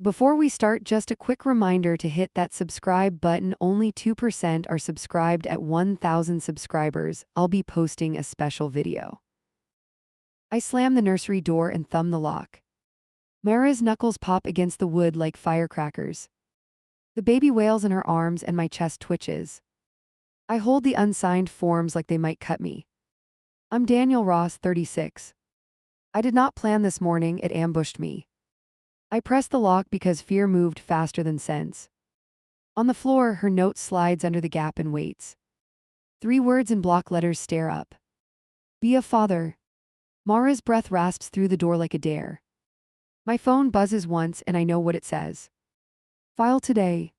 Before we start, just a quick reminder to hit that subscribe button. Only 2% are subscribed at 1,000 subscribers. I'll be posting a special video. I slam the nursery door and thumb the lock. Mara's knuckles pop against the wood like firecrackers. The baby wails in her arms and my chest twitches. I hold the unsigned forms like they might cut me. I'm Daniel Ross, 36. I did not plan this morning, it ambushed me. I press the lock because fear moved faster than sense. On the floor, her note slides under the gap and waits. 3 words in block letters stare up. Be a father. Mara's breath rasps through the door like a dare. My phone buzzes once and I know what it says. File today.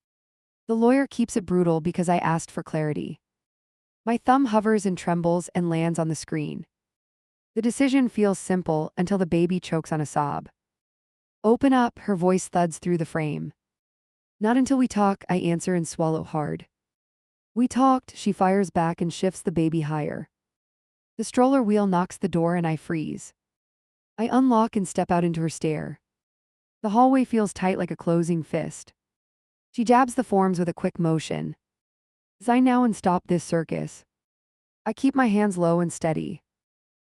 The lawyer keeps it brutal because I asked for clarity. My thumb hovers and trembles and lands on the screen. The decision feels simple until the baby chokes on a sob. Open up, her voice thuds through the frame. Not until we talk, I answer and swallow hard. We talked, she fires back and shifts the baby higher. The stroller wheel knocks the door and I freeze. I unlock and step out into her stare. The hallway feels tight like a closing fist. She jabs the forms with a quick motion. Sign now and stop this circus. I keep my hands low and steady.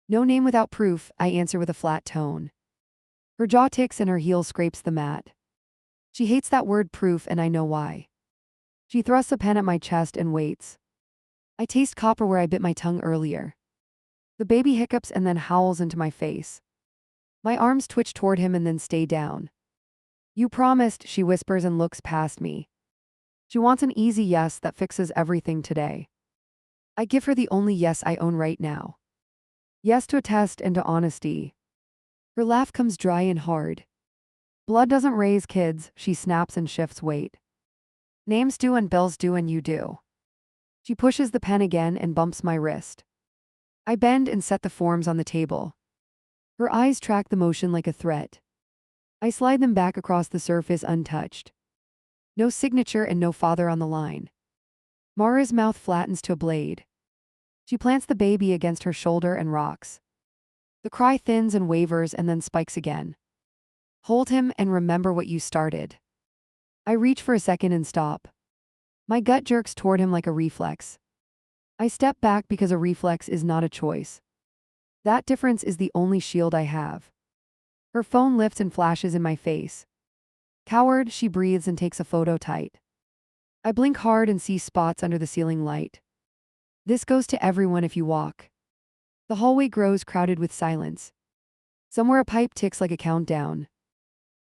No name without proof, I answer with a flat tone. Her jaw ticks and her heel scrapes the mat. She hates that word proof and I know why. She thrusts a pen at my chest and waits. I taste copper where I bit my tongue earlier. The baby hiccups and then howls into my face. My arms twitch toward him and then stay down. You promised, she whispers and looks past me. She wants an easy yes that fixes everything today. I give her the only yes I own right now. Yes to a test and to honesty. Her laugh comes dry and hard. Blood doesn't raise kids, she snaps and shifts weight. Names do and bills do and you do. She pushes the pen again and bumps my wrist. I bend and set the forms on the table. Her eyes track the motion like a threat. I slide them back across the surface untouched. No signature and no father on the line. Mara's mouth flattens to a blade. She plants the baby against her shoulder and rocks. The cry thins and wavers and then spikes again. Hold him and remember what you started. I reach for a second and stop. My gut jerks toward him like a reflex. I step back because a reflex is not a choice. That difference is the only shield I have. Her phone lifts and flashes in my face. Coward, she breathes and takes a photo tight. I blink hard and see spots under the ceiling light. This goes to everyone if you walk. The hallway grows crowded with silence. Somewhere a pipe ticks like a countdown.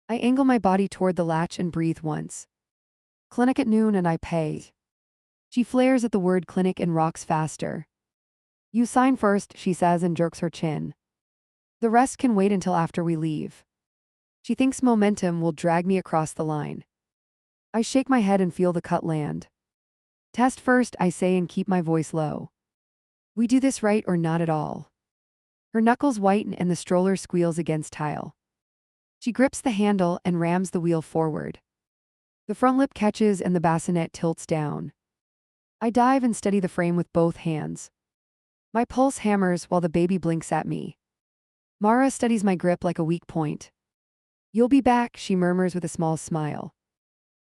I angle my body toward the latch and breathe once. Clinic at noon and I pay. She flares at the word clinic and rocks faster. You sign first, she says and jerks her chin. The rest can wait until after we leave. She thinks momentum will drag me across the line. I shake my head and feel the cut land. Test first, I say and keep my voice low. We do this right or not at all. Her knuckles whiten and the stroller squeals against tile. She grips the handle and rams the wheel forward. The front lip catches and the bassinet tilts down. I dive and steady the frame with both hands. My pulse hammers while the baby blinks at me. Mara studies my grip like a weak point. You'll be back, she murmurs with a small smile.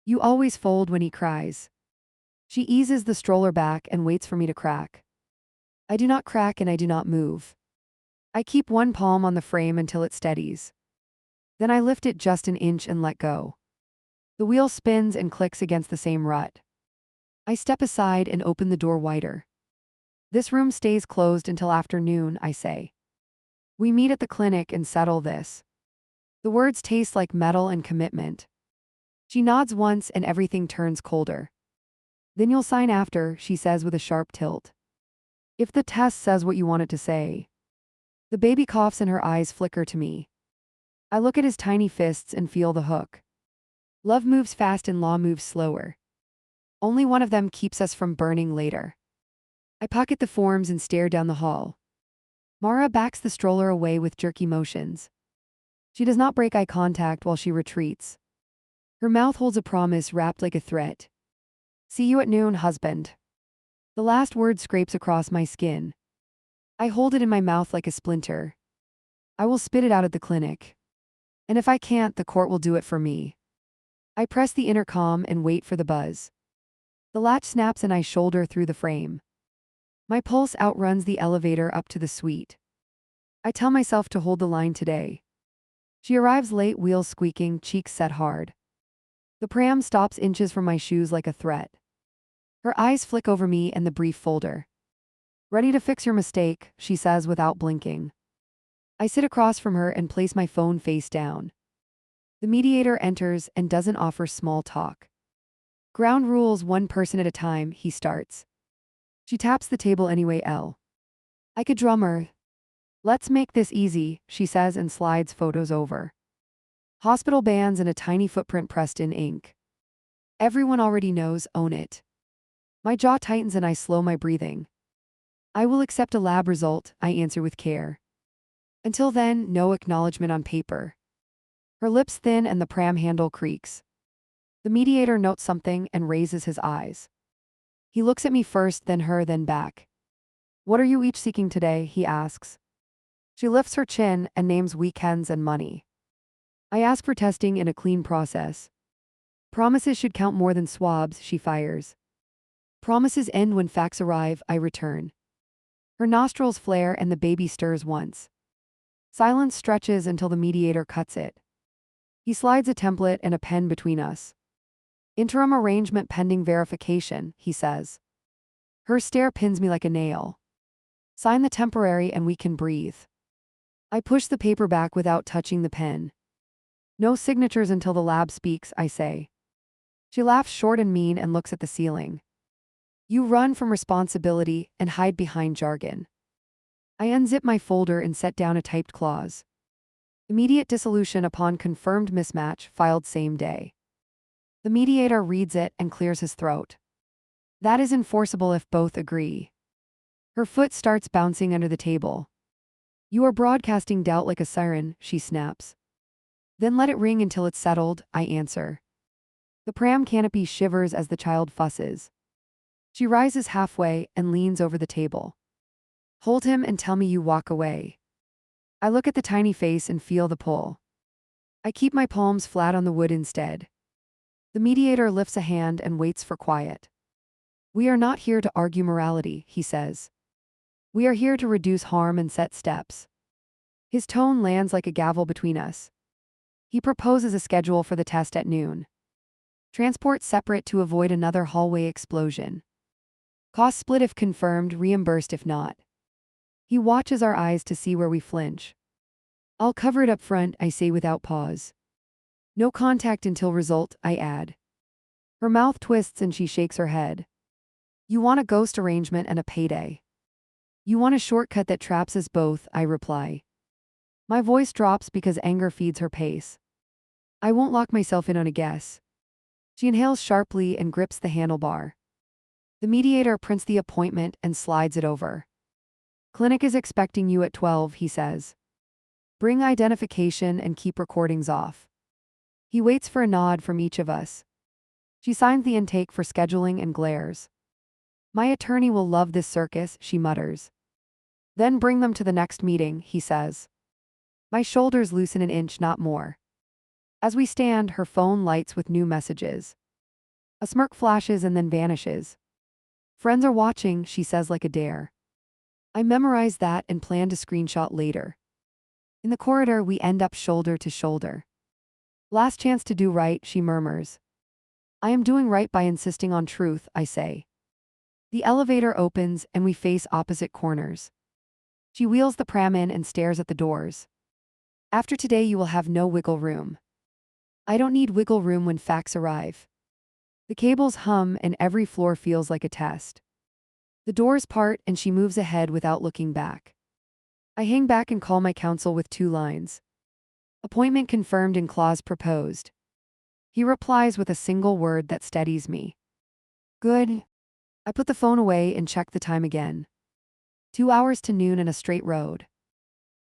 You always fold when he cries. She eases the stroller back and waits for me to crack. I do not crack and I do not move. I keep one palm on the frame until it steadies. Then I lift it just an inch and let go. The wheel spins and clicks against the same rut. I step aside and open the door wider. This room stays closed until afternoon, I say. We meet at the clinic and settle this. The words taste like metal and commitment. She nods once and everything turns colder. Then you'll sign after, she says with a sharp tilt. If the test says what you want it to say. The baby coughs and her eyes flicker to me. I look at his tiny fists and feel the hook. Love moves fast and law moves slower. Only one of them keeps us from burning later. I pocket the forms and stare down the hall. Mara backs the stroller away with jerky motions. She does not break eye contact while she retreats. Her mouth holds a promise wrapped like a threat. See you at noon, husband. The last word scrapes across my skin. I hold it in my mouth like a splinter. I will spit it out at the clinic. And if I can't, the court will do it for me. I press the intercom and wait for the buzz. The latch snaps and I shoulder through the frame. My pulse outruns the elevator up to the suite. I tell myself to hold the line today. She arrives late, wheels squeaking, cheeks set hard. The pram stops inches from my shoes like a threat. Her eyes flick over me and the brief folder. "Ready to fix your mistake," she says without blinking. I sit across from her and place my phone face down. The mediator enters and doesn't offer small talk. "Ground rules, one person at a time," he starts. She taps the table anyway. I could drummer. "Let's make this easy," she says and slides photos over. Hospital bands and a tiny footprint pressed in ink. Everyone already knows, own it. My jaw tightens and I slow my breathing. "I will accept a lab result," I answer with care. Until then, no acknowledgement on paper. Her lips thin and the pram handle creaks. The mediator notes something and raises his eyes. He looks at me first, then her, then back. "What are you each seeking today?" he asks. She lifts her chin and names weekends and money. I ask for testing in a clean process. "Promises should count more than swabs," she fires. "Promises end when facts arrive," I return. Her nostrils flare and the baby stirs once. Silence stretches until the mediator cuts it. He slides a template and a pen between us. "Interim arrangement pending verification," he says. Her stare pins me like a nail. "Sign the temporary and we can breathe." I push the paper back without touching the pen. "No signatures until the lab speaks," I say. She laughs short and mean and looks at the ceiling. "You run from responsibility and hide behind jargon." I unzip my folder and set down a typed clause. "Immediate dissolution upon confirmed mismatch, filed same day." The mediator reads it and clears his throat. "That is enforceable if both agree." Her foot starts bouncing under the table. "You are broadcasting doubt like a siren," she snaps. "Then let it ring until it's settled," I answer. The pram canopy shivers as the child fusses. She rises halfway and leans over the table. "Hold him and tell me you walk away." I look at the tiny face and feel the pull. I keep my palms flat on the wood instead. The mediator lifts a hand and waits for quiet. "We are not here to argue morality," he says. "We are here to reduce harm and set steps." His tone lands like a gavel between us. He proposes a schedule for the test at noon. Transport separate to avoid another hallway explosion. Cost split if confirmed, reimbursed if not. He watches our eyes to see where we flinch. "I'll cover it up front," I say without pause. "No contact until result," I add. Her mouth twists and she shakes her head. "You want a ghost arrangement and a payday. You want a shortcut that traps us both," I reply. My voice drops because anger feeds her pace. "I won't lock myself in on a guess." She inhales sharply and grips the handlebar. The mediator prints the appointment and slides it over. "Clinic is expecting you at 12, he says. "Bring identification and keep recordings off." He waits for a nod from each of us. She signs the intake for scheduling and glares. "My attorney will love this circus," she mutters. "Then bring them to the next meeting," he says. My shoulders loosen an inch, not more. As we stand, her phone lights with new messages. A smirk flashes and then vanishes. "Friends are watching," she says like a dare. I memorize that and plan to screenshot later. In the corridor, we end up shoulder to shoulder. "Last chance to do right," she murmurs. "I am doing right by insisting on truth," I say. The elevator opens and we face opposite corners. She wheels the pram in and stares at the doors. "After today you will have no wiggle room." I don't need wiggle room when facts arrive. The cables hum and every floor feels like a test. The doors part and she moves ahead without looking back. I hang back and call my counsel with 2 lines. "Appointment confirmed and clause proposed." He replies with a single word that steadies me. "Good." I put the phone away and check the time again. 2 hours to noon and a straight road.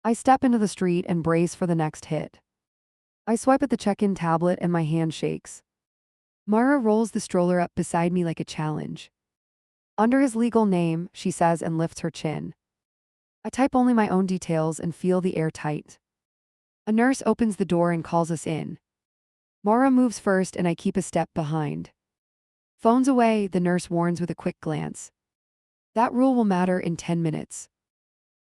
I step into the street and brace for the next hit. I swipe at the check-in tablet and my hand shakes. Mara rolls the stroller up beside me like a challenge. "Under his legal name," she says and lifts her chin. I type only my own details and feel the air tight. A nurse opens the door and calls us in. Mara moves first and I keep a step behind. Phone's away, the nurse warns with a quick glance. That rule will matter in 10 minutes.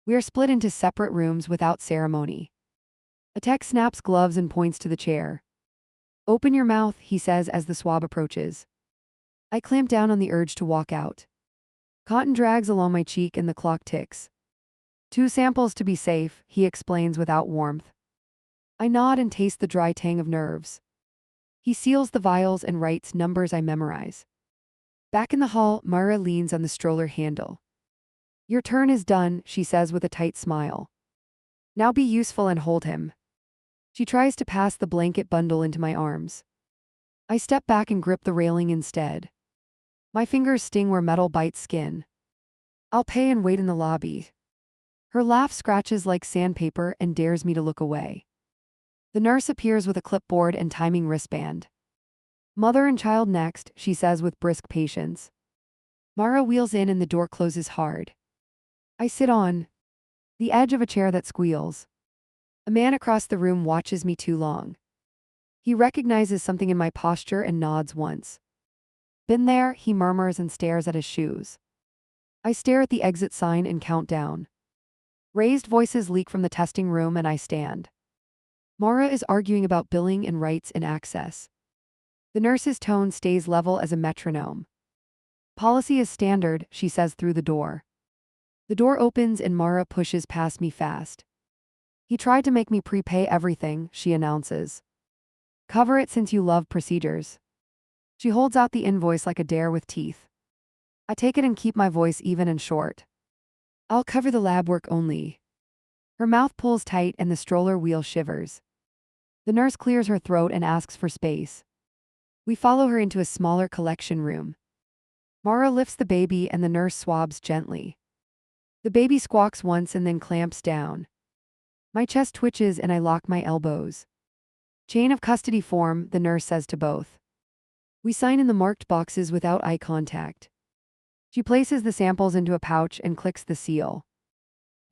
We are split into separate rooms without ceremony. A tech snaps gloves and points to the chair. Open your mouth, he says as the swab approaches. I clamp down on the urge to walk out. Cotton drags along my cheek and the clock ticks. 2 samples to be safe, he explains without warmth. I nod and taste the dry tang of nerves. He seals the vials and writes numbers I memorize. Back in the hall, Mara leans on the stroller handle. Your turn is done, she says with a tight smile. Now be useful and hold him. She tries to pass the blanket bundle into my arms. I step back and grip the railing instead. My fingers sting where metal bites skin. I'll pay and wait in the lobby. Her laugh scratches like sandpaper and dares me to look away. The nurse appears with a clipboard and timing wristband. Mother and child next, she says with brisk patience. Mara wheels in and the door closes hard. I sit on the edge of a chair that squeals. A man across the room watches me too long. He recognizes something in my posture and nods once. Been there, he murmurs and stares at his shoes. I stare at the exit sign and count down. Raised voices leak from the testing room and I stand. Mara is arguing about billing and rights and access. The nurse's tone stays level as a metronome. Policy is standard, she says through the door. The door opens and Mara pushes past me fast. He tried to make me prepay everything, she announces. Cover it since you love procedures. She holds out the invoice like a dare with teeth. I take it and keep my voice even and short. I'll cover the lab work only. Her mouth pulls tight and the stroller wheel shivers. The nurse clears her throat and asks for space. We follow her into a smaller collection room. Mara lifts the baby and the nurse swabs gently. The baby squawks once and then clamps down. My chest twitches and I lock my elbows. Chain of custody form, the nurse says to both. We sign in the marked boxes without eye contact. She places the samples into a pouch and clicks the seal.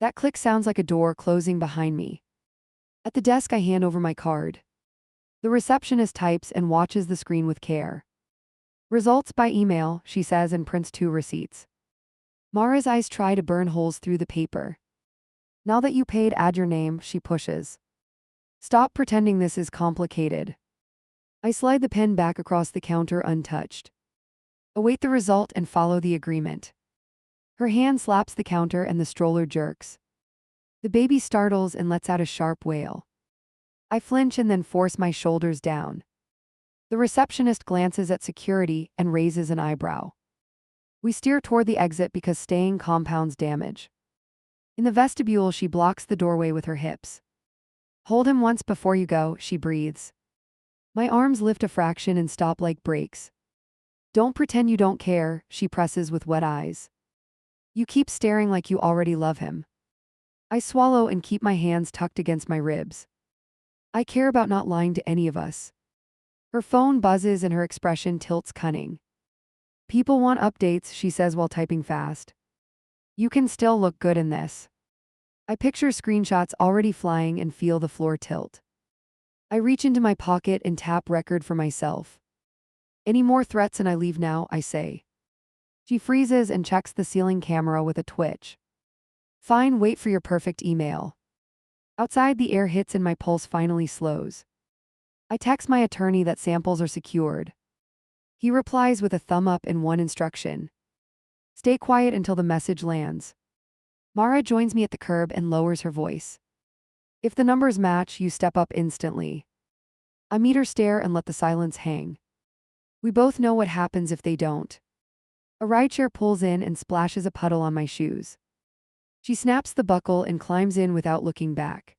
That click sounds like a door closing behind me. At the desk I hand over my card. The receptionist types and watches the screen with care. Results by email, she says and prints 2 receipts. Mara's eyes try to burn holes through the paper. Now that you paid, add your name, she pushes. Stop pretending this is complicated. I slide the pen back across the counter untouched. Await the result and follow the agreement. Her hand slaps the counter and the stroller jerks. The baby startles and lets out a sharp wail. I flinch and then force my shoulders down. The receptionist glances at security and raises an eyebrow. We steer toward the exit because staying compounds damage. In the vestibule, she blocks the doorway with her hips. Hold him once before you go, she breathes. My arms lift a fraction and stop like brakes. Don't pretend you don't care, she presses with wet eyes. You keep staring like you already love him. I swallow and keep my hands tucked against my ribs. I care about not lying to any of us. Her phone buzzes and her expression tilts cunning. People want updates, she says while typing fast. You can still look good in this. I picture screenshots already flying and feel the floor tilt. I reach into my pocket and tap record for myself. Any more threats and I leave now, I say. She freezes and checks the ceiling camera with a twitch. Fine, wait for your perfect email. Outside, the air hits and my pulse finally slows. I text my attorney that samples are secured. He replies with a thumb up and one instruction. Stay quiet until the message lands. Mara joins me at the curb and lowers her voice. If the numbers match, you step up instantly. I meet her stare and let the silence hang. We both know what happens if they don't. A rideshare pulls in and splashes a puddle on my shoes. She snaps the buckle and climbs in without looking back.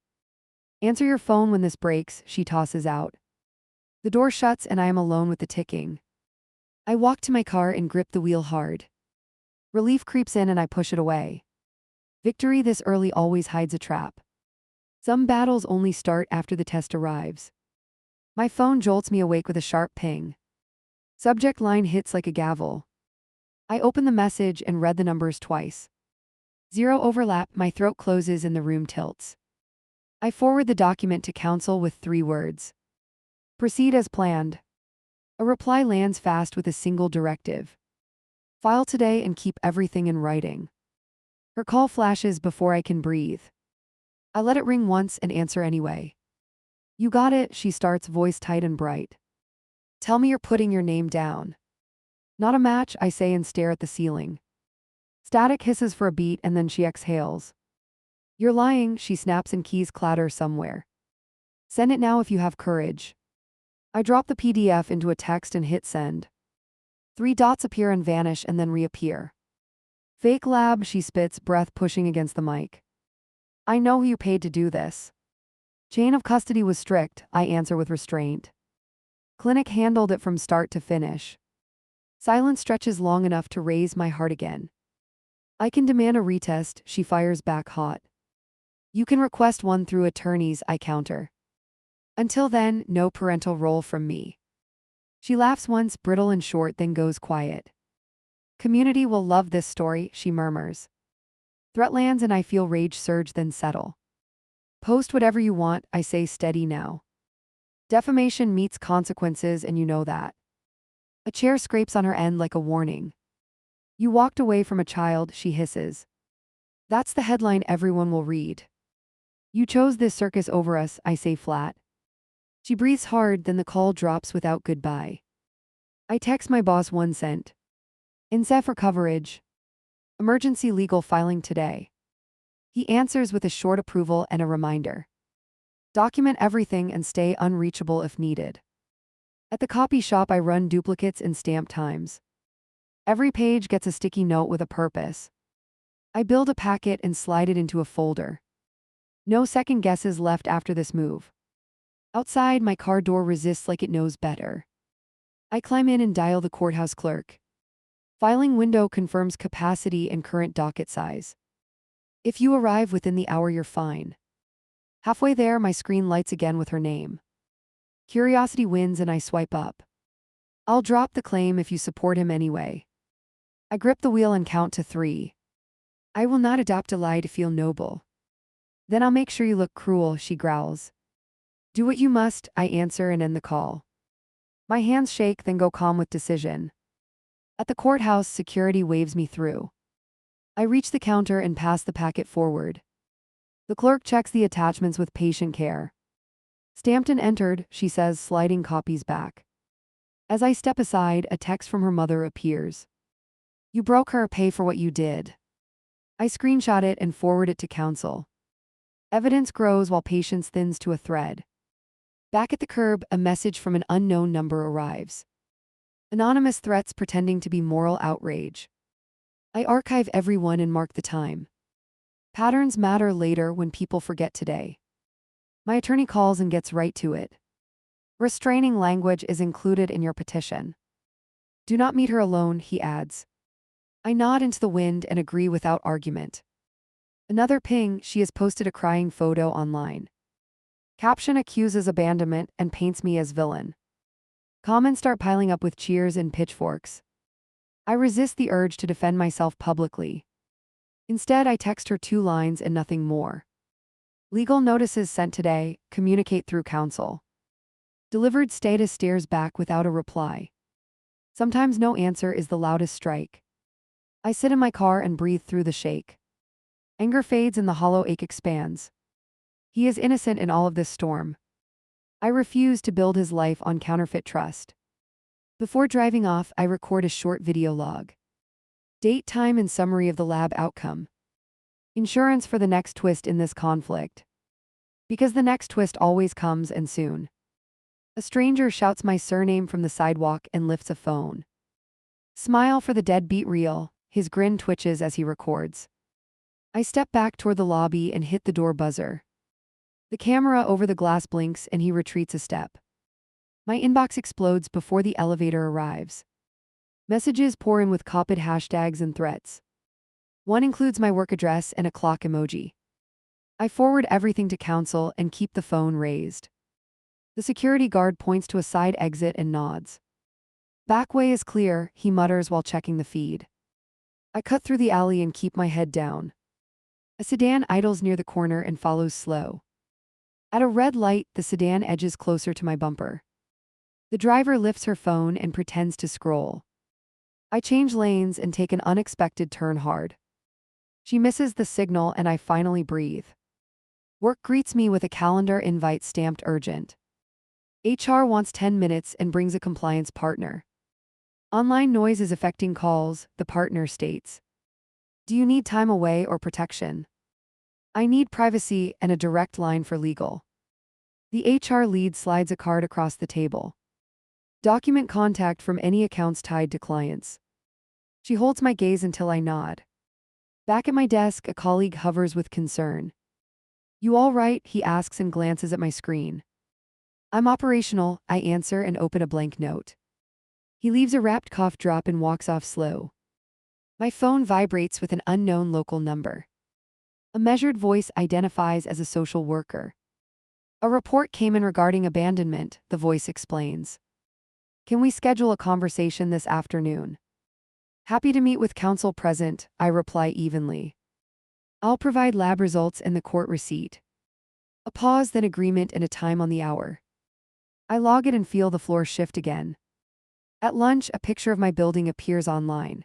Answer your phone when this breaks, she tosses out. The door shuts and I am alone with the ticking. I walk to my car and grip the wheel hard. Relief creeps in and I push it away. Victory this early always hides a trap. Some battles only start after the test arrives. My phone jolts me awake with a sharp ping. Subject line hits like a gavel. I open the message and read the numbers twice. 0 overlap, my throat closes and the room tilts. I forward the document to counsel with 3 words. Proceed as planned. A reply lands fast with a single directive. File today and keep everything in writing. Her call flashes before I can breathe. I let it ring once and answer anyway. You got it, she starts, voice tight and bright. Tell me you're putting your name down. Not a match, I say and stare at the ceiling. Static hisses for a beat and then she exhales. You're lying, she snaps and keys clatter somewhere. Send it now if you have courage. I drop the PDF into a text and hit send. 3 dots appear and vanish and then reappear. Fake lab, she spits, breath pushing against the mic. I know who you paid to do this. Chain of custody was strict, I answer with restraint. Clinic handled it from start to finish. Silence stretches long enough to raise my heart again. I can demand a retest, she fires back hot. You can request one through attorneys, I counter. Until then, no parental role from me. She laughs once, brittle and short, then goes quiet. Community will love this story, she murmurs. Threat lands and I feel rage surge then settle. Post whatever you want, I say steady now. Defamation meets consequences and you know that. A chair scrapes on her end like a warning. You walked away from a child, she hisses. That's the headline everyone will read. You chose this circus over us, I say flat. She breathes hard, then the call drops without goodbye. I text my boss 1 cent. INSEE for coverage. Emergency legal filing today. He answers with a short approval and a reminder. Document everything and stay unreachable if needed. At the copy shop I run duplicates and stamp times. Every page gets a sticky note with a purpose. I build a packet and slide it into a folder. No second guesses left after this move. Outside, my car door resists like it knows better. I climb in and dial the courthouse clerk. Filing window confirms capacity and current docket size. If you arrive within the hour, you're fine. Halfway there, my screen lights again with her name. Curiosity wins and I swipe up. I'll drop the claim if you support him anyway. I grip the wheel and count to 3. I will not adopt a lie to feel noble. Then I'll make sure you look cruel, she growls. Do what you must, I answer and end the call. My hands shake, then go calm with decision. At the courthouse, security waves me through. I reach the counter and pass the packet forward. The clerk checks the attachments with patient care. Stamped and entered, she says, sliding copies back. As I step aside, a text from her mother appears. You broke her, pay for what you did. I screenshot it and forward it to counsel. Evidence grows while patience thins to a thread. Back at the curb, a message from an unknown number arrives. Anonymous threats pretending to be moral outrage. I archive every one and mark the time. Patterns matter later when people forget today. My attorney calls and gets right to it. Restraining language is included in your petition. Do not meet her alone, he adds. I nod into the wind and agree without argument. Another ping, she has posted a crying photo online. Caption accuses abandonment and paints me as villain. Comments start piling up with cheers and pitchforks. I resist the urge to defend myself publicly. Instead, I text her 2 lines and nothing more. Legal notices sent today, communicate through counsel. Delivered status stares back without a reply. Sometimes no answer is the loudest strike. I sit in my car and breathe through the shake. Anger fades and the hollow ache expands. He is innocent in all of this storm. I refuse to build his life on counterfeit trust. Before driving off, I record a short video log. Date, time, and summary of the lab outcome. Insurance for the next twist in this conflict. Because the next twist always comes and soon. A stranger shouts my surname from the sidewalk and lifts a phone. Smile for the deadbeat reel, his grin twitches as he records. I step back toward the lobby and hit the door buzzer. The camera over the glass blinks and he retreats a step. My inbox explodes before the elevator arrives. Messages pour in with copied hashtags and threats. One includes my work address and a clock emoji. I forward everything to counsel and keep the phone raised. The security guard points to a side exit and nods. Back way is clear, he mutters while checking the feed. I cut through the alley and keep my head down. A sedan idles near the corner and follows slow. At a red light, the sedan edges closer to my bumper. The driver lifts her phone and pretends to scroll. I change lanes and take an unexpected turn hard. She misses the signal and I finally breathe. Work greets me with a calendar invite stamped urgent. HR wants 10 minutes and brings a compliance partner. Online noise is affecting calls, the partner states. Do you need time away or protection? I need privacy and a direct line for legal. The HR lead slides a card across the table. Document contact from any accounts tied to clients. She holds my gaze until I nod. Back at my desk, a colleague hovers with concern. You all right? He asks and glances at my screen. I'm operational, I answer and open a blank note. He leaves a wrapped cough drop and walks off slow. My phone vibrates with an unknown local number. A measured voice identifies as a social worker. A report came in regarding abandonment, the voice explains. Can we schedule a conversation this afternoon? Happy to meet with counsel present, I reply evenly. I'll provide lab results and the court receipt. A pause, then agreement and a time on the hour. I log it and feel the floor shift again. At lunch, a picture of my building appears online.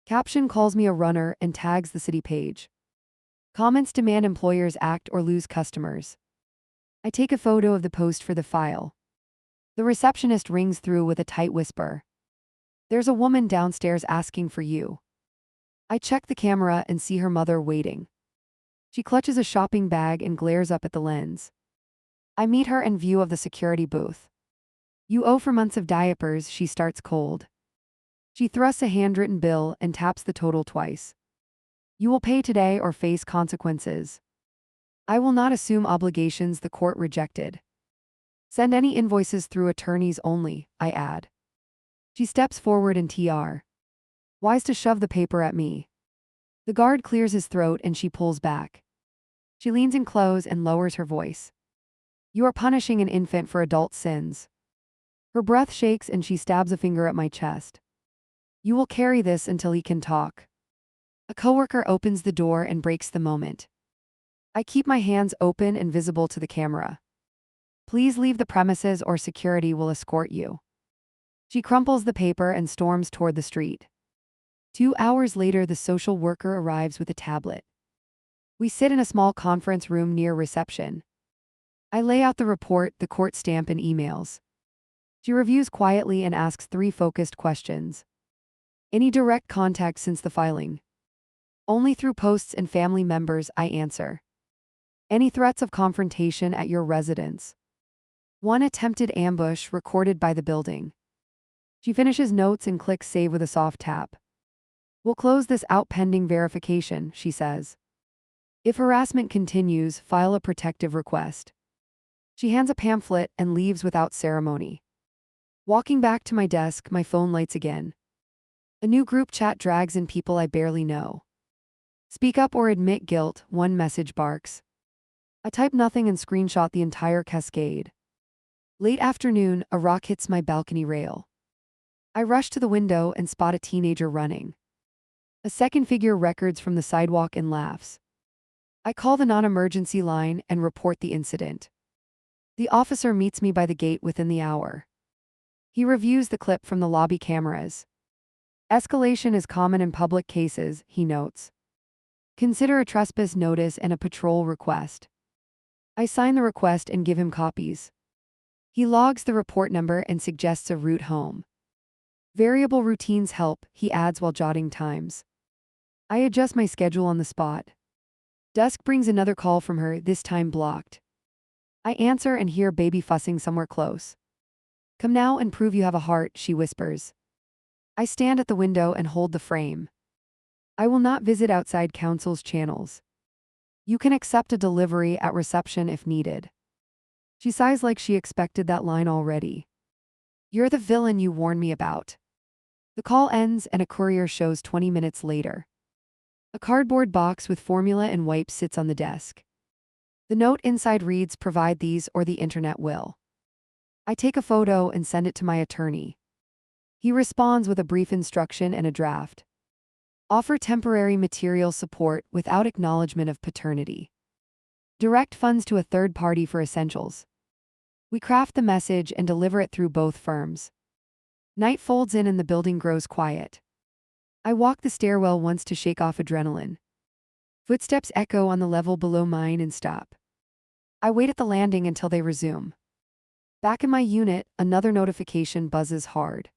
Caption calls me a runner and tags the city page. Comments demand employers act or lose customers. I take a photo of the post for the file. The receptionist rings through with a tight whisper. There's a woman downstairs asking for you. I check the camera and see her mother waiting. She clutches a shopping bag and glares up at the lens. I meet her in view of the security booth. You owe for months of diapers, she starts cold. She thrusts a handwritten bill and taps the total twice. You will pay today or face consequences. I will not assume obligations the court rejected. Send any invoices through attorneys only, I add. She steps forward and TR. Wise to shove the paper at me. The guard clears his throat and she pulls back. She leans in close and lowers her voice. You are punishing an infant for adult sins. Her breath shakes and she stabs a finger at my chest. You will carry this until he can talk. A coworker opens the door and breaks the moment. I keep my hands open and visible to the camera. Please leave the premises or security will escort you. She crumples the paper and storms toward the street. 2 hours later, the social worker arrives with a tablet. We sit in a small conference room near reception. I lay out the report, the court stamp and emails. She reviews quietly and asks 3 focused questions. Any direct contact since the filing? Only through posts and family members, I answer. Any threats of confrontation at your residence? 1 attempted ambush recorded by the building. She finishes notes and clicks save with a soft tap. We'll close this out pending verification, she says. If harassment continues, file a protective request. She hands a pamphlet and leaves without ceremony. Walking back to my desk, my phone lights again. A new group chat drags in people I barely know. Speak up or admit guilt, one message barks. I type nothing and screenshot the entire cascade. Late afternoon, a rock hits my balcony rail. I rush to the window and spot a teenager running. A second figure records from the sidewalk and laughs. I call the non-emergency line and report the incident. The officer meets me by the gate within the hour. He reviews the clip from the lobby cameras. Escalation is common in public cases, he notes. Consider a trespass notice and a patrol request. I sign the request and give him copies. He logs the report number and suggests a route home. Variable routines help, he adds while jotting times. I adjust my schedule on the spot. Dusk brings another call from her, this time blocked. I answer and hear baby fussing somewhere close. Come now and prove you have a heart, she whispers. I stand at the window and hold the frame. I will not visit outside counsel's channels. You can accept a delivery at reception if needed. She sighs like she expected that line already. You're the villain you warned me about. The call ends and a courier shows 20 minutes later. A cardboard box with formula and wipes sits on the desk. The note inside reads, provide these or the internet will. I take a photo and send it to my attorney. He responds with a brief instruction and a draft. Offer temporary material support without acknowledgement of paternity. Direct funds to a third party for essentials. We craft the message and deliver it through both firms. Night folds in and the building grows quiet. I walk the stairwell once to shake off adrenaline. Footsteps echo on the level below mine and stop. I wait at the landing until they resume. Back in my unit, another notification buzzes hard.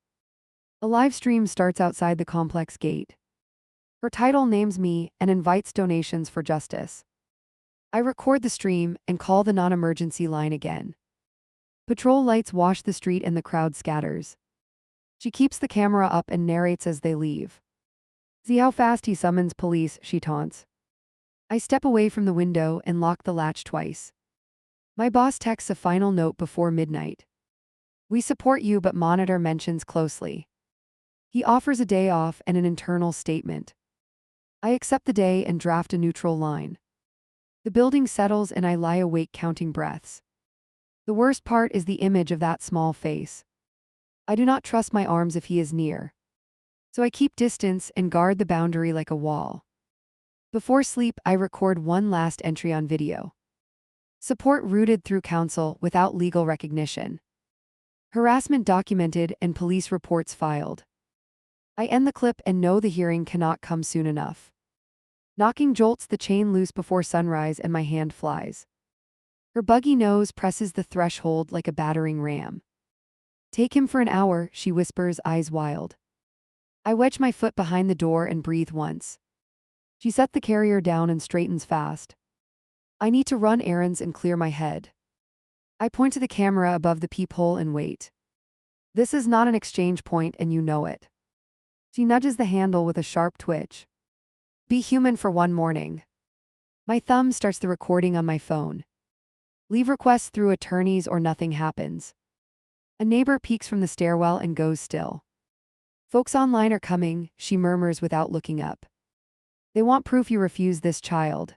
A live stream starts outside the complex gate. Her title names me and invites donations for justice. I record the stream and call the non-emergency line again. Patrol lights wash the street and the crowd scatters. She keeps the camera up and narrates as they leave. See how fast he summons police, she taunts. I step away from the window and lock the latch twice. My boss texts a final note before midnight. We support you but monitor mentions closely. He offers a day off and an internal statement. I accept the day and draft a neutral line. The building settles and I lie awake counting breaths. The worst part is the image of that small face. I do not trust my arms if he is near. So I keep distance and guard the boundary like a wall. Before sleep, I record one last entry on video. Support routed through counsel without legal recognition. Harassment documented and police reports filed. I end the clip and know the hearing cannot come soon enough. Knocking jolts the chain loose before sunrise and my hand flies. Her buggy nose presses the threshold like a battering ram. Take him for an hour, she whispers, eyes wild. I wedge my foot behind the door and breathe once. She sets the carrier down and straightens fast. I need to run errands and clear my head. I point to the camera above the peephole and wait. This is not an exchange point and you know it. She nudges the handle with a sharp twitch. Be human for one morning. My thumb starts the recording on my phone. Leave requests through attorneys or nothing happens. A neighbor peeks from the stairwell and goes still. Folks online are coming, she murmurs without looking up. They want proof you refuse this child.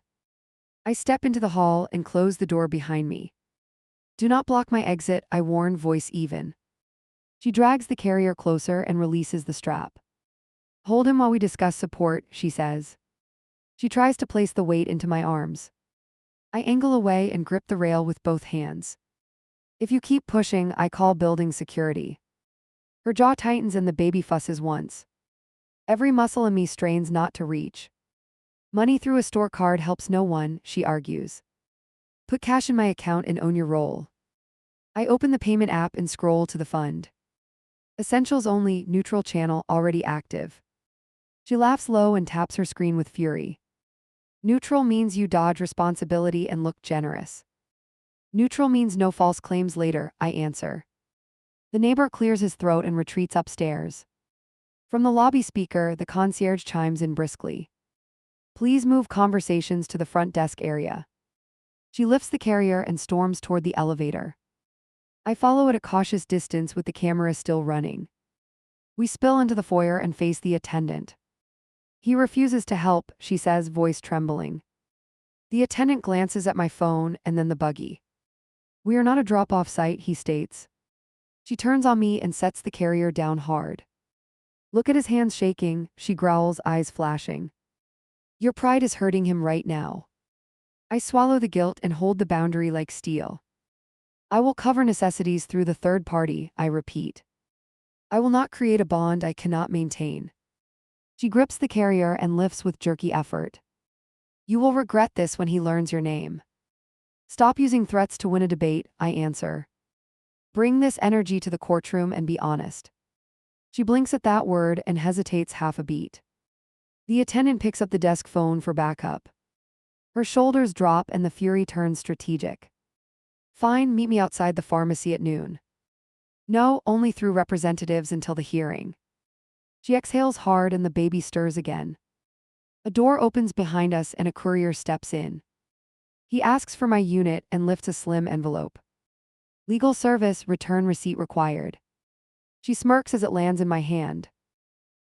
I step into the hall and close the door behind me. Do not block my exit, I warn, voice even. She drags the carrier closer and releases the strap. Hold him while we discuss support, she says. She tries to place the weight into my arms. I angle away and grip the rail with both hands. If you keep pushing, I call building security. Her jaw tightens and the baby fusses once. Every muscle in me strains not to reach. Money through a store card helps no one, she argues. Put cash in my account and own your role. I open the payment app and scroll to the fund. Essentials only, neutral channel already active. She laughs low and taps her screen with fury. Neutral means you dodge responsibility and look generous. Neutral means no false claims later, I answer. The neighbor clears his throat and retreats upstairs. From the lobby speaker, the concierge chimes in briskly. Please move conversations to the front desk area. She lifts the carrier and storms toward the elevator. I follow at a cautious distance with the camera still running. We spill into the foyer and face the attendant. He refuses to help, she says, voice trembling. The attendant glances at my phone and then the buggy. We are not a drop-off site, he states. She turns on me and sets the carrier down hard. Look at his hands shaking, she growls, eyes flashing. Your pride is hurting him right now. I swallow the guilt and hold the boundary like steel. I will cover necessities through the third party, I repeat. I will not create a bond I cannot maintain. She grips the carrier and lifts with jerky effort. You will regret this when he learns your name. Stop using threats to win a debate, I answer. Bring this energy to the courtroom and be honest. She blinks at that word and hesitates half a beat. The attendant picks up the desk phone for backup. Her shoulders drop and the fury turns strategic. Fine, meet me outside the pharmacy at noon. No, only through representatives until the hearing. She exhales hard and the baby stirs again. A door opens behind us and a courier steps in. He asks for my unit and lifts a slim envelope. Legal service, return receipt required. She smirks as it lands in my hand.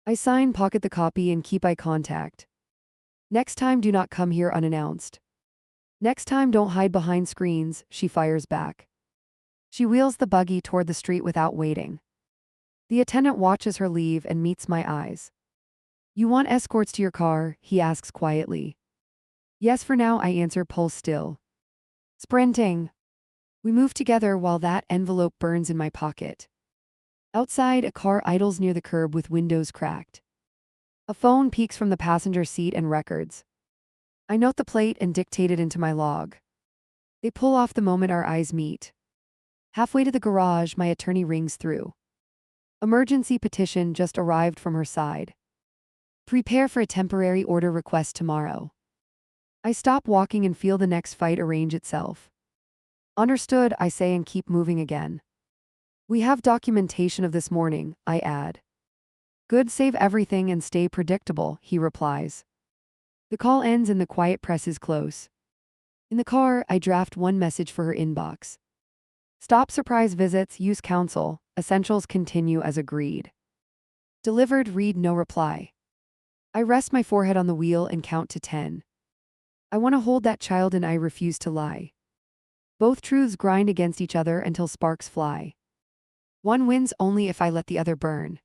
I sign, pocket the copy and keep eye contact. Next time, do not come here unannounced. Next time, don't hide behind screens, she fires back. She wheels the buggy toward the street without waiting. The attendant watches her leave and meets my eyes. You want escorts to your car? He asks quietly. Yes, for now, I answer, pulse still. Sprinting. We move together while that envelope burns in my pocket. Outside, a car idles near the curb with windows cracked. A phone peeks from the passenger seat and records. I note the plate and dictate it into my log. They pull off the moment our eyes meet. Halfway to the garage, my attorney rings through. Emergency petition just arrived from her side. Prepare for a temporary order request tomorrow. I stop walking and feel the next fight arrange itself. Understood, I say and keep moving again. We have documentation of this morning, I add. Good, save everything and stay predictable, he replies. The call ends and the quiet presses close. In the car, I draft one message for her inbox. Stop surprise visits, use counsel, essentials continue as agreed. Delivered, read no reply. I rest my forehead on the wheel and count to 10. I want to hold that child and I refuse to lie. Both truths grind against each other until sparks fly. One wins only if I let the other burn.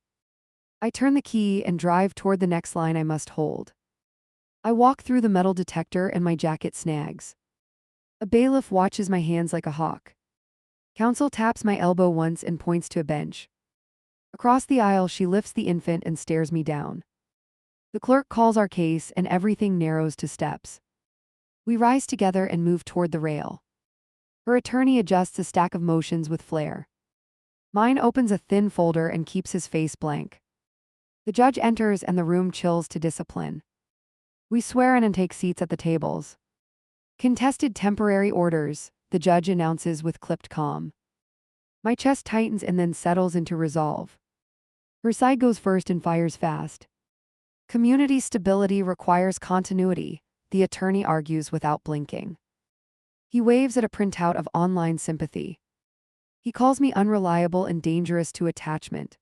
I turn the key and drive toward the next line I must hold. I walk through the metal detector and my jacket snags. A bailiff watches my hands like a hawk. Counsel taps my elbow once and points to a bench. Across the aisle, she lifts the infant and stares me down. The clerk calls our case and everything narrows to steps. We rise together and move toward the rail. Her attorney adjusts a stack of motions with flair. Mine opens a thin folder and keeps his face blank. The judge enters and the room chills to discipline. We swear in and take seats at the tables. Contested temporary orders, the judge announces with clipped calm. My chest tightens and then settles into resolve. Her side goes first and fires fast. Community stability requires continuity, the attorney argues without blinking. He waves at a printout of online sympathy. He calls me unreliable and dangerous to attachment.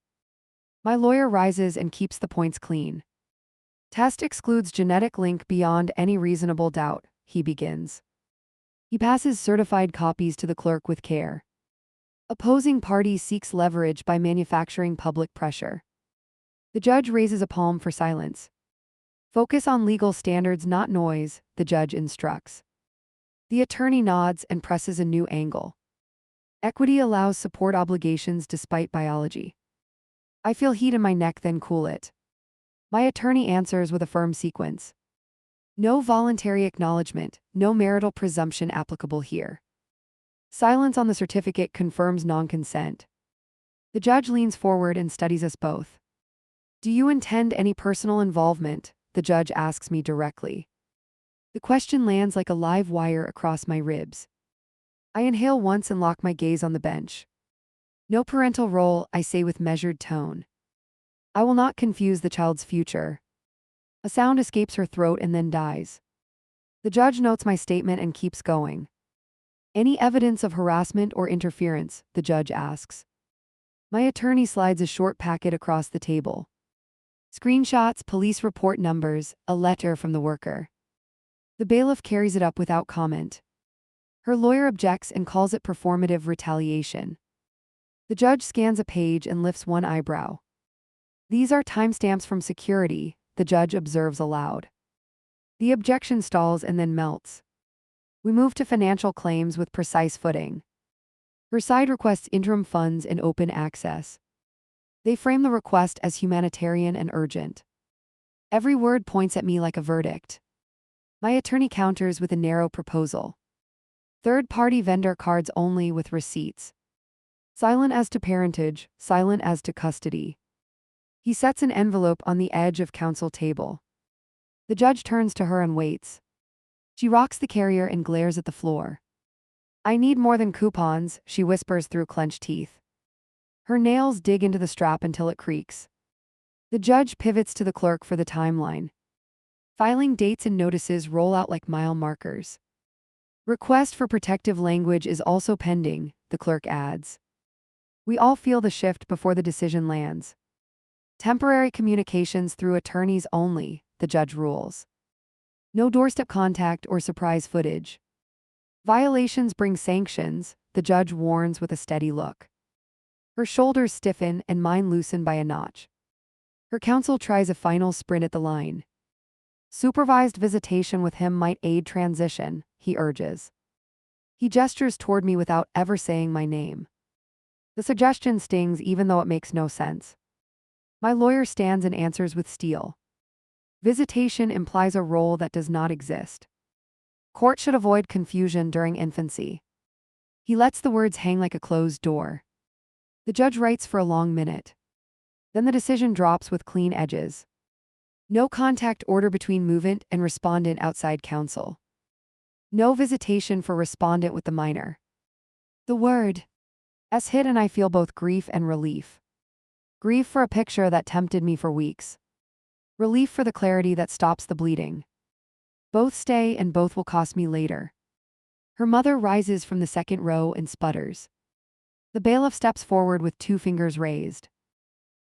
My lawyer rises and keeps the points clean. Test excludes genetic link beyond any reasonable doubt, he begins. He passes certified copies to the clerk with care. Opposing party seeks leverage by manufacturing public pressure. The judge raises a palm for silence. Focus on legal standards, not noise, the judge instructs. The attorney nods and presses a new angle. Equity allows support obligations despite biology. I feel heat in my neck, then cool it. My attorney answers with a firm sequence. No voluntary acknowledgement, no marital presumption applicable here. Silence on the certificate confirms non-consent. The judge leans forward and studies us both. Do you intend any personal involvement? The judge asks me directly. The question lands like a live wire across my ribs. I inhale once and lock my gaze on the bench. No parental role, I say with measured tone. I will not confuse the child's future. A sound escapes her throat and then dies. The judge notes my statement and keeps going. Any evidence of harassment or interference? The judge asks. My attorney slides a short packet across the table. Screenshots, police report numbers, a letter from the worker. The bailiff carries it up without comment. Her lawyer objects and calls it performative retaliation. The judge scans a page and lifts one eyebrow. These are timestamps from security, the judge observes aloud. The objection stalls and then melts. We move to financial claims with precise footing. Her side requests interim funds and open access. They frame the request as humanitarian and urgent. Every word points at me like a verdict. My attorney counters with a narrow proposal. Third-party vendor cards only with receipts. Silent as to parentage, silent as to custody. He sets an envelope on the edge of counsel table. The judge turns to her and waits. She rocks the carrier and glares at the floor. I need more than coupons, she whispers through clenched teeth. Her nails dig into the strap until it creaks. The judge pivots to the clerk for the timeline. Filing dates and notices roll out like mile markers. Request for protective language is also pending, the clerk adds. We all feel the shift before the decision lands. Temporary communications through attorneys only, the judge rules. No doorstep contact or surprise footage. Violations bring sanctions, the judge warns with a steady look. Her shoulders stiffen and mine loosen by a notch. Her counsel tries a final sprint at the line. Supervised visitation with him might aid transition, he urges. He gestures toward me without ever saying my name. The suggestion stings even though it makes no sense. My lawyer stands and answers with steel. Visitation implies a role that does not exist. Court should avoid confusion during infancy. He lets the words hang like a closed door. The judge writes for a long minute. Then the decision drops with clean edges. No contact order between movant and respondent outside counsel. No visitation for respondent with the minor. The word S hit and I feel both grief and relief. Grief for a picture that tempted me for weeks. Relief for the clarity that stops the bleeding. Both stay and both will cost me later. Her mother rises from the second row and sputters. The bailiff steps forward with 2 fingers raised.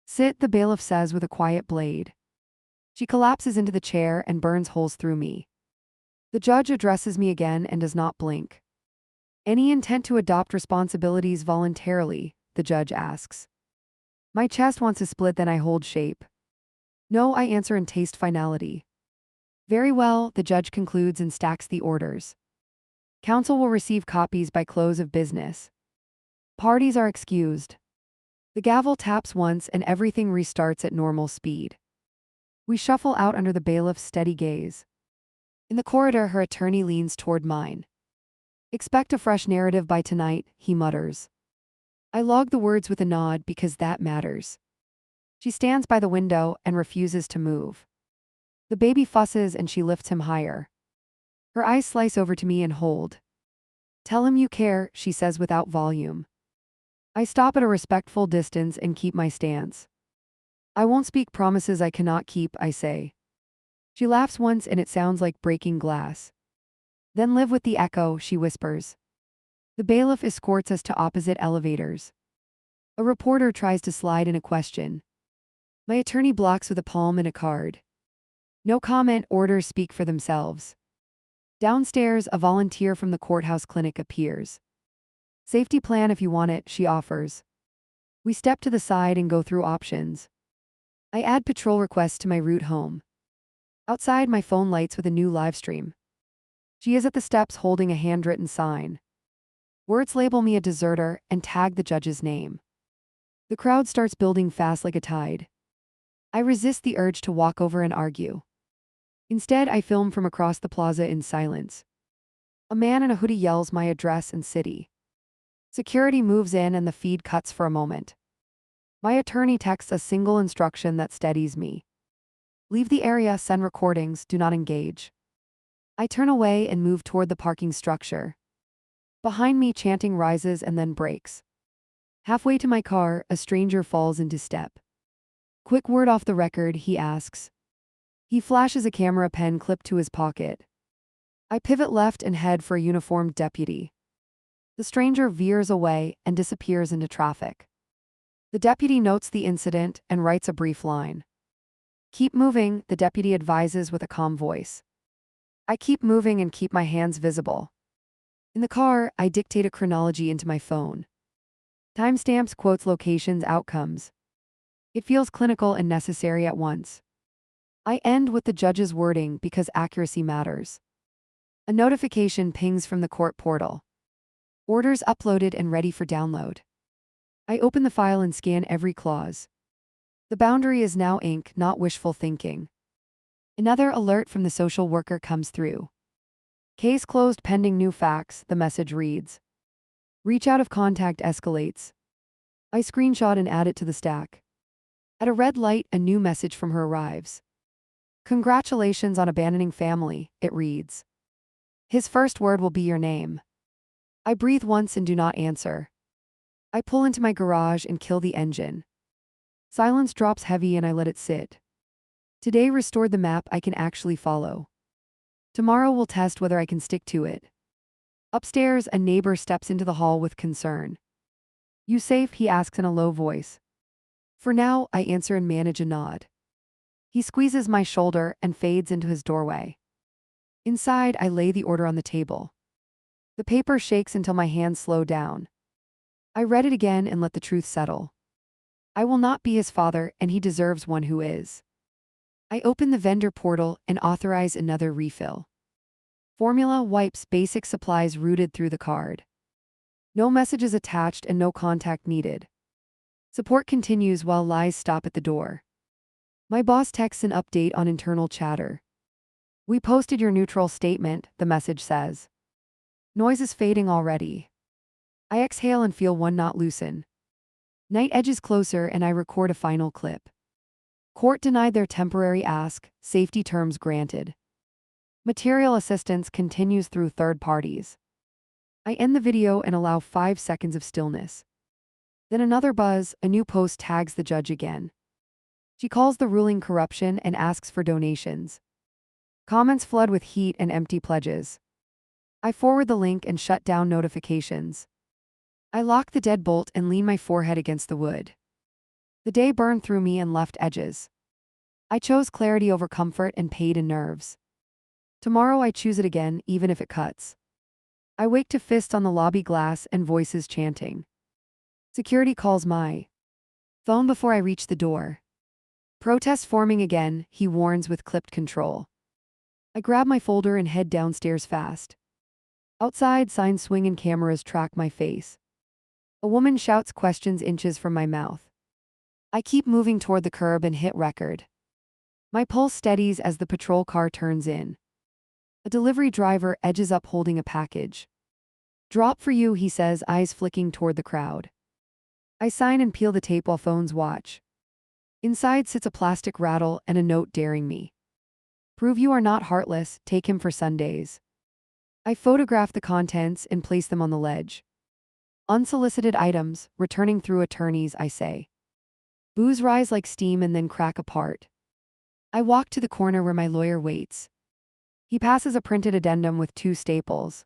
Sit, the bailiff says with a quiet blade. She collapses into the chair and burns holes through me. The judge addresses me again and does not blink. Any intent to adopt responsibilities voluntarily, the judge asks. My chest wants to split, then I hold shape. No, I answer and taste finality. Very well, the judge concludes and stacks the orders. Counsel will receive copies by close of business. Parties are excused. The gavel taps once and everything restarts at normal speed. We shuffle out under the bailiff's steady gaze. In the corridor, her attorney leans toward mine. Expect a fresh narrative by tonight, he mutters. I log the words with a nod because that matters. She stands by the window and refuses to move. The baby fusses and she lifts him higher. Her eyes slice over to me and hold. Tell him you care, she says without volume. I stop at a respectful distance and keep my stance. I won't speak promises I cannot keep, I say. She laughs once and it sounds like breaking glass. Then live with the echo, she whispers. The bailiff escorts us to opposite elevators. A reporter tries to slide in a question. My attorney blocks with a palm and a card. No comment, orders speak for themselves. Downstairs, a volunteer from the courthouse clinic appears. Safety plan if you want it, she offers. We step to the side and go through options. I add patrol requests to my route home. Outside, my phone lights with a new live stream. She is at the steps holding a handwritten sign. Words label me a deserter and tag the judge's name. The crowd starts building fast like a tide. I resist the urge to walk over and argue. Instead, I film from across the plaza in silence. A man in a hoodie yells my address and city. Security moves in and the feed cuts for a moment. My attorney texts a single instruction that steadies me. Leave the area, send recordings, do not engage. I turn away and move toward the parking structure. Behind me, chanting rises and then breaks. Halfway to my car, a stranger falls into step. Quick word off the record, he asks. He flashes a camera pen clipped to his pocket. I pivot left and head for a uniformed deputy. The stranger veers away and disappears into traffic. The deputy notes the incident and writes a brief line. Keep moving, the deputy advises with a calm voice. I keep moving and keep my hands visible. In the car, I dictate a chronology into my phone. Timestamps, quotes, locations, outcomes. It feels clinical and necessary at once. I end with the judge's wording because accuracy matters. A notification pings from the court portal. Orders uploaded and ready for download. I open the file and scan every clause. The boundary is now ink, not wishful thinking. Another alert from the social worker comes through. Case closed pending new facts, the message reads. Reach out if contact escalates. I screenshot and add it to the stack. At a red light, a new message from her arrives. Congratulations on abandoning family, it reads. His first word will be your name. I breathe once and do not answer. I pull into my garage and kill the engine. Silence drops heavy and I let it sit. Today restored the map I can actually follow. Tomorrow we'll test whether I can stick to it. Upstairs, a neighbor steps into the hall with concern. You safe? He asks in a low voice. For now, I answer and manage a nod. He squeezes my shoulder and fades into his doorway. Inside, I lay the order on the table. The paper shakes until my hands slow down. I read it again and let the truth settle. I will not be his father, and he deserves one who is. I open the vendor portal and authorize another refill. Formula wipes basic supplies routed through the card. No messages attached and no contact needed. Support continues while lies stop at the door. My boss texts an update on internal chatter. We posted your neutral statement, the message says. Noise is fading already. I exhale and feel one knot loosen. Night edges closer and I record a final clip. Court denied their temporary ask, safety terms granted. Material assistance continues through third parties. I end the video and allow 5 seconds of stillness. Then another buzz, a new post tags the judge again. She calls the ruling corruption and asks for donations. Comments flood with heat and empty pledges. I forward the link and shut down notifications. I lock the deadbolt and lean my forehead against the wood. The day burned through me and left edges. I chose clarity over comfort and paid in nerves. Tomorrow I choose it again, even if it cuts. I wake to fists on the lobby glass and voices chanting. Security calls my phone before I reach the door. Protests forming again, he warns with clipped control. I grab my folder and head downstairs fast. Outside, signs swing and cameras track my face. A woman shouts questions inches from my mouth. I keep moving toward the curb and hit record. My pulse steadies as the patrol car turns in. A delivery driver edges up holding a package. Drop for you, he says, eyes flicking toward the crowd. I sign and peel the tape while phones watch. Inside sits a plastic rattle and a note daring me. Prove you are not heartless, take him for Sundays. I photograph the contents and place them on the ledge. Unsolicited items, returning through attorneys, I say. Booze rise like steam and then crack apart. I walk to the corner where my lawyer waits. He passes a printed addendum with 2 staples.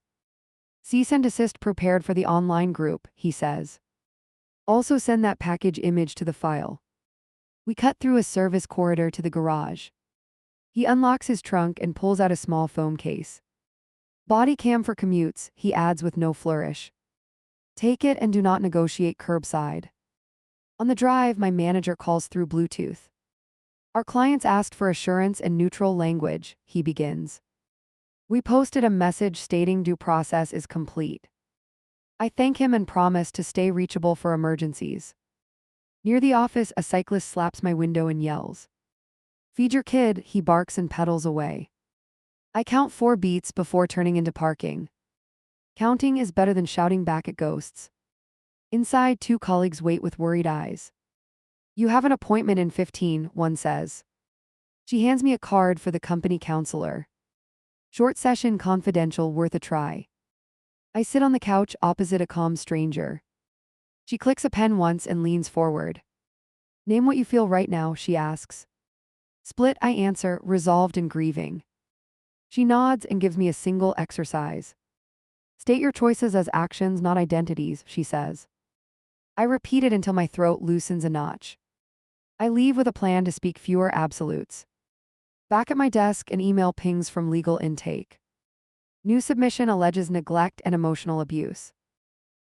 Cease and desist prepared for the online group, he says. Also send that package image to the file. We cut through a service corridor to the garage. He unlocks his trunk and pulls out a small foam case. Body cam for commutes, he adds with no flourish. Take it and do not negotiate curbside. On the drive, my manager calls through Bluetooth. Our clients asked for assurance and neutral language, he begins. We posted a message stating due process is complete. I thank him and promise to stay reachable for emergencies. Near the office, a cyclist slaps my window and yells. Feed your kid, he barks and pedals away. I count 4 beats before turning into parking. Counting is better than shouting back at ghosts. Inside, 2 colleagues wait with worried eyes. You have an appointment in 15, one says. She hands me a card for the company counselor. Short session confidential, worth a try. I sit on the couch opposite a calm stranger. She clicks a pen once and leans forward. Name what you feel right now, she asks. Split, I answer, resolved and grieving. She nods and gives me a single exercise. State your choices as actions, not identities, she says. I repeat it until my throat loosens a notch. I leave with a plan to speak fewer absolutes. Back at my desk, an email pings from legal intake. New submission alleges neglect and emotional abuse.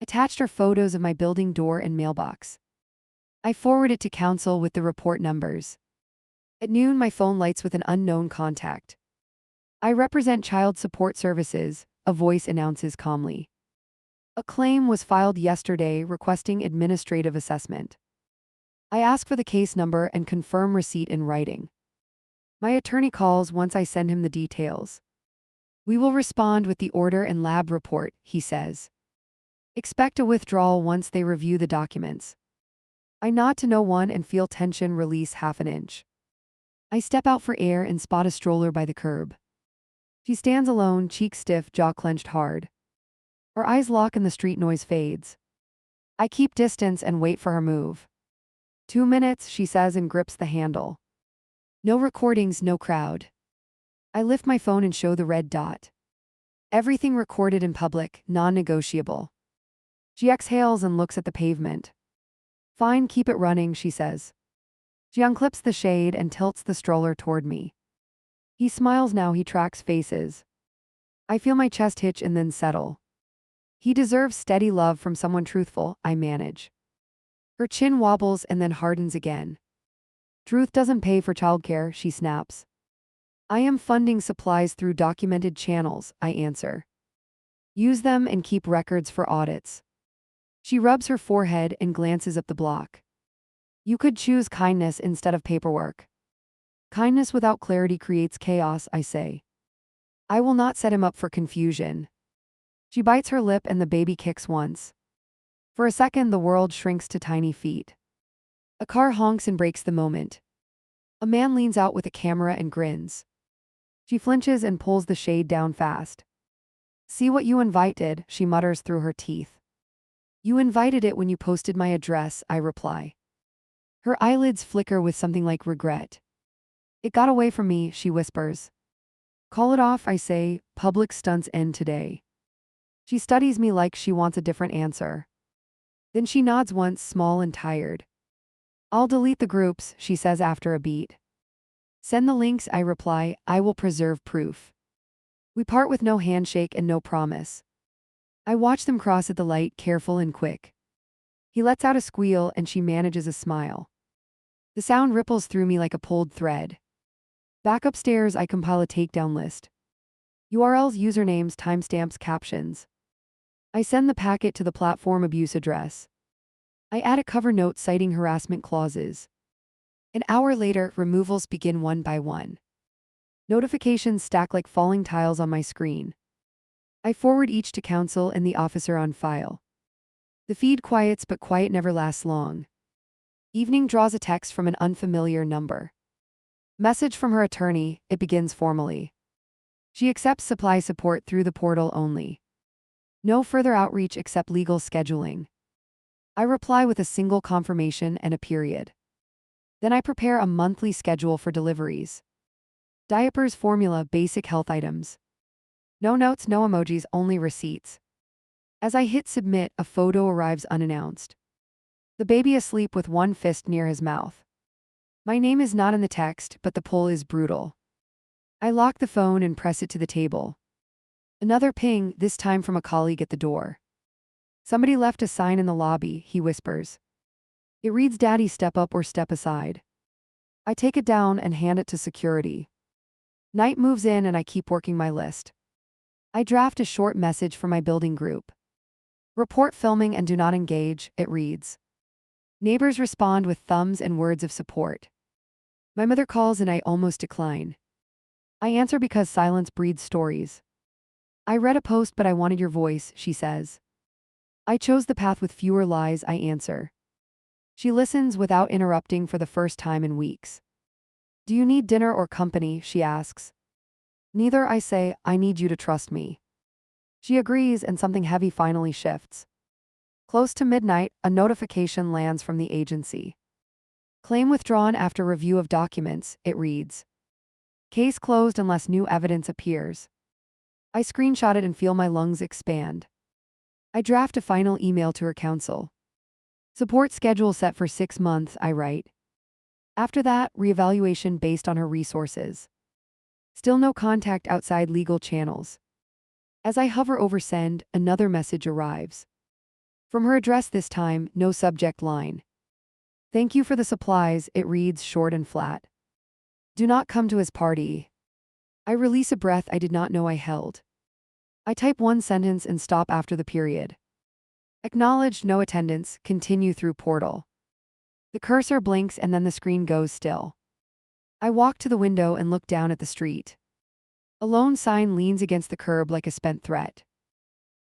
Attached are photos of my building door and mailbox. I forward it to counsel with the report numbers. At noon, my phone lights with an unknown contact. I represent Child Support Services, a voice announces calmly. A claim was filed yesterday requesting administrative assessment. I ask for the case number and confirm receipt in writing. My attorney calls once I send him the details. We will respond with the order and lab report, he says. Expect a withdrawal once they review the documents. I nod to no one and feel tension release half an inch. I step out for air and spot a stroller by the curb. She stands alone, cheek stiff, jaw clenched hard. Our eyes lock and the street noise fades. I keep distance and wait for her move. 2 minutes, she says and grips the handle. No recordings, no crowd. I lift my phone and show the red dot. Everything recorded in public, non-negotiable. She exhales and looks at the pavement. Fine, keep it running, she says. She unclips the shade and tilts the stroller toward me. He smiles now, he tracks faces. I feel my chest hitch and then settle. He deserves steady love from someone truthful, I manage. Her chin wobbles and then hardens again. Truth doesn't pay for childcare, she snaps. I am funding supplies through documented channels, I answer. Use them and keep records for audits. She rubs her forehead and glances up the block. You could choose kindness instead of paperwork. Kindness without clarity creates chaos, I say. I will not set him up for confusion. She bites her lip and the baby kicks once. For a second, the world shrinks to tiny feet. A car honks and breaks the moment. A man leans out with a camera and grins. She flinches and pulls the shade down fast. See what you invited, she mutters through her teeth. You invited it when you posted my address, I reply. Her eyelids flicker with something like regret. It got away from me, she whispers. Call it off, I say, public stunts end today. She studies me like she wants a different answer. Then she nods once, small and tired. I'll delete the groups, she says after a beat. Send the links, I reply, I will preserve proof. We part with no handshake and no promise. I watch them cross at the light, careful and quick. He lets out a squeal and she manages a smile. The sound ripples through me like a pulled thread. Back upstairs, I compile a takedown list. URLs, usernames, timestamps, captions. I send the packet to the platform abuse address. I add a cover note citing harassment clauses. An hour later, removals begin one by one. Notifications stack like falling tiles on my screen. I forward each to counsel and the officer on file. The feed quiets, but quiet never lasts long. Evening draws a text from an unfamiliar number. Message from her attorney, it begins formally. She accepts supply support through the portal only. No further outreach except legal scheduling. I reply with a single confirmation and a period. Then I prepare a monthly schedule for deliveries. Diapers, formula, basic health items. No notes, no emojis, only receipts. As I hit submit, a photo arrives unannounced. The baby asleep with one fist near his mouth. My name is not in the text, but the pull is brutal. I lock the phone and press it to the table. Another ping, this time from a colleague at the door. Somebody left a sign in the lobby, he whispers. It reads, Daddy, step up or step aside. I take it down and hand it to security. Night moves in and I keep working my list. I draft a short message for my building group. Report filming and do not engage, it reads. Neighbors respond with thumbs and words of support. My mother calls and I almost decline. I answer because silence breeds stories. I read a post but I wanted your voice, she says. I chose the path with fewer lies, I answer. She listens without interrupting for the first time in weeks. Do you need dinner or company, she asks. Neither, I say, I need you to trust me. She agrees and something heavy finally shifts. Close to midnight, a notification lands from the agency. Claim withdrawn after review of documents, it reads. Case closed unless new evidence appears. I screenshot it and feel my lungs expand. I draft a final email to her counsel. Support schedule set for 6 months, I write. After that, reevaluation based on her resources. Still no contact outside legal channels. As I hover over send, another message arrives. From her address this time, no subject line. Thank you for the supplies, it reads, short and flat. Do not come to his party. I release a breath I did not know I held. I type one sentence and stop after the period. Acknowledged, no attendance, continue through portal. The cursor blinks and then the screen goes still. I walk to the window and look down at the street. A lone sign leans against the curb like a spent threat.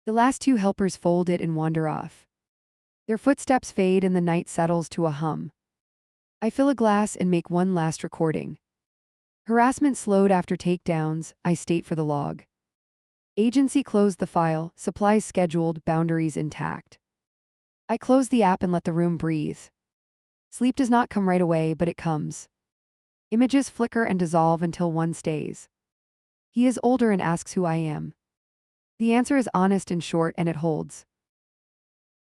The last 2 helpers fold it and wander off. Their footsteps fade and the night settles to a hum. I fill a glass and make one last recording. Harassment slowed after takedowns, I state for the log. Agency closed the file, supplies scheduled, boundaries intact. I close the app and let the room breathe. Sleep does not come right away, but it comes. Images flicker and dissolve until one stays. He is older and asks who I am. The answer is honest and short and it holds.